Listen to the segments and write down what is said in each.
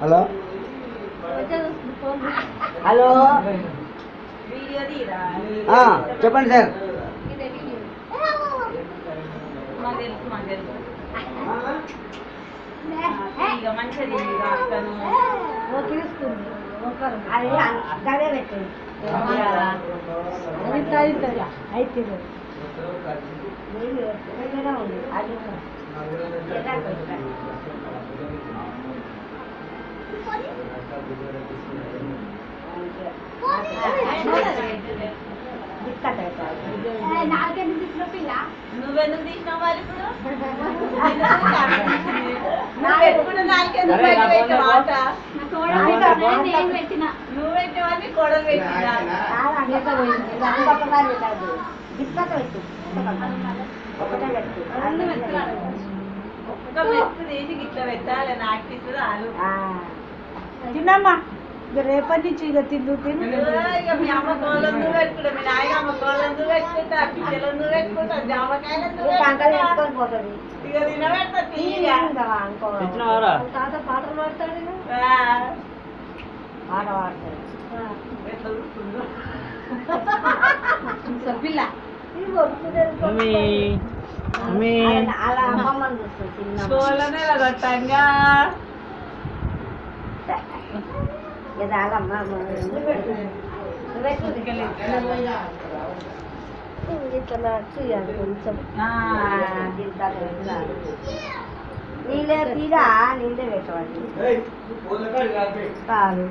Hello hello చెప్పండి sir. నువ్వెందుకు తీసినావు వాళ్ళు ఇప్పుడు నువ్వు పెట్టేవాడిని కోడలు పెట్టినా ఒక్క మెత్తు తీసి ఇట్లా పెట్టాలి నాకు తీసుకురాలు తిన్నమ్మా రేపటి నుంచి ఇక తిందు తిను. ఇక మీ అమ్మ కోళ్ళను పెట్టుకుంటా, మీ నాయన అమ్మ కోళ్ళను పెట్టుకుంటా, పిల్లలను పెట్టుకుంటా, జామకాయలను ఇక తినబెడతా తాత పాటలు పాడతాడు, పాట పాడతాడు పిల్ల అలా అమ్మమ్మని చూస్తుంది కోళ్ళనే కొట్టంగా నీళ్ళే తీరా నీళ్ళే పెట్టవాలి చాలు.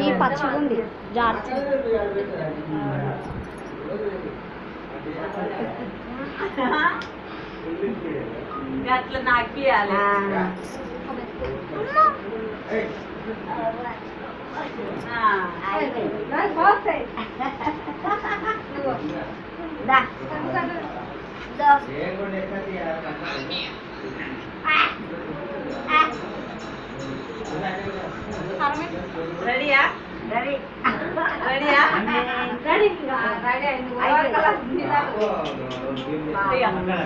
ఈ పచ్చడి ఉంది జాగ్రత్త అట్లా నాకియాలి రెడీయా రెడీ రెడీయా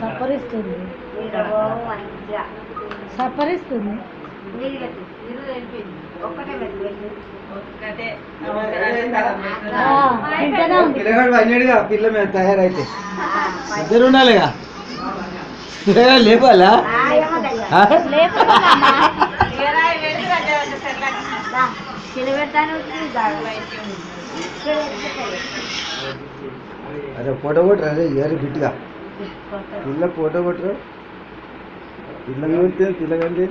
సపరిస్తుంది సపరిస్తుంది ఒక్కటే పిల్లగాడు అన్నాడుగా పిల్ల మీద తయారైతే ఇద్దరు ఉండాలిగా లేపాలా అరే ఫోటో కొట్టరు అదే ఇయర్ బిట్గా పిల్ల ఫోటో కొట్టరు పిల్ల కొడితే పిల్లగండి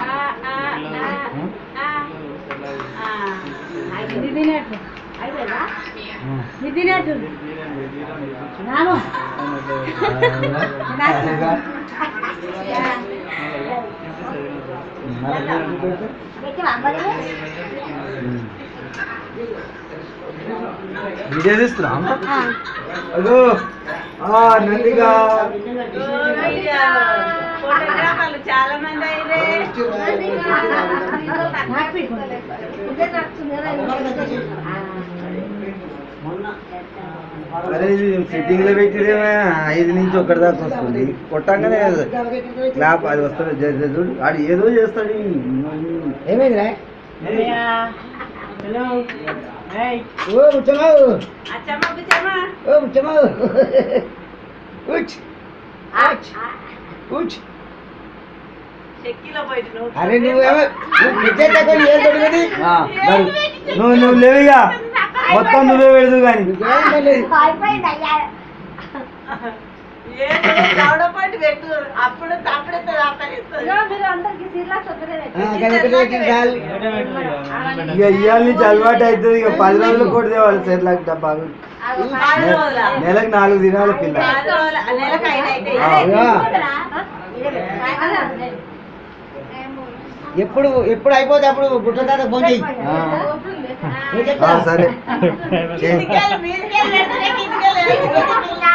వీడియో తీస్తున్నా అదో నందిగా ఫోటోగ్రాఫర్లు చాలా మంది అయిరే అరే ఇది సిట్టింగ్ లో పెట్టిదేమో 5 నుంచి 1 దాకా వస్తుంది కొట్టంగానే క్లాప్ అది వస్తుంది చూడు ఆడు ఏదో చేస్తాడు ఏమైందిరా ఓ ముచ్చమా ఓ ముచ్చమా అరే నువ్వు లేవిగా మొత్తం నువ్వే పెడదు కానీ అప్పుడు ఇక ఇవాళ నుంచి అలవాటు అవుతుంది ఇక 10 రోజులు కూడా తేవాలి సెర్లాక్ డబ్బాలు నెలకు 4 దినాలు పిల్ల ఎప్పుడు ఎప్పుడు అయిపోతే అప్పుడు గుట్ట తాత ఫోన్ చెయ్యి. సరే కిందికెళ్ళి మీదికెళ్ళి పెడితే కిందికెళ్ళి అయిపోయిందా?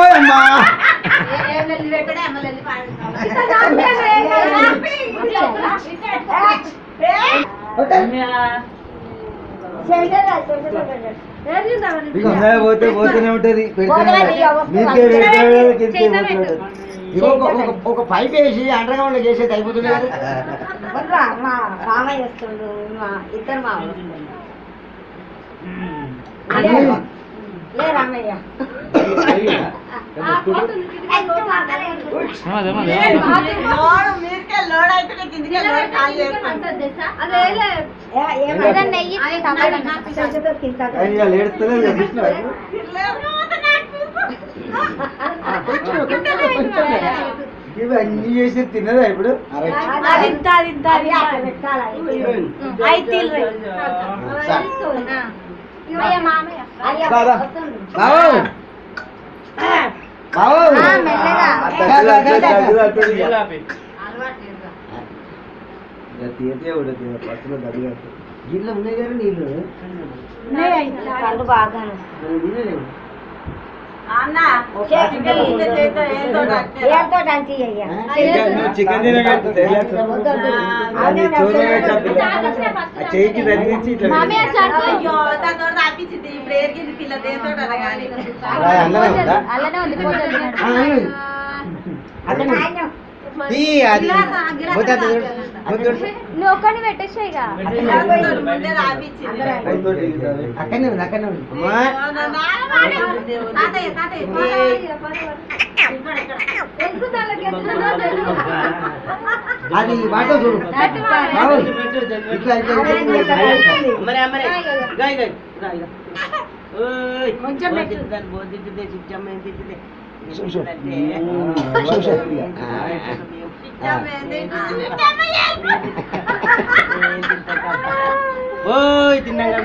అమ్మా పోతే పోతూనే ఉంటది ఒక పైప్ వేసి అండర్ గ్రౌండ్ చేసేది అయిపోతుంది కదా. మా మామయ్య వస్తుండు ఇద్దరు మామయ్య లే రామయ్య లోడు మీదికెళ్ళి లోడ్ అయితే కిందికెళ్ళి లోడ్ కాల్ చేస్తాను ఇవి అన్ని చేసి తిన్నదా ఇప్పుడు గిన్నె ఉన్నాయి కదా నీళ్ళు కళ్ళు బాగా అన్న చేతితో ఏదో ఏతో డంచి అయ్యా చికెన్ చేయికి తగిలించి ఇట్లా అయ్యో దాంతో రాపించింది ఇప్పుడు ఏరిగింది పిల్ల దేంతో అనగాని అలానే ఉంది నువ్వు ఒక్కడిని పెట్టేసాయిగా ముందే రాపించింది అక్కడనే ఉంది అక్కడనే ఉంది. అది వాటో చూడు బాబు. ఇట్లా ఇట్లా కొంచెం తిన్నాక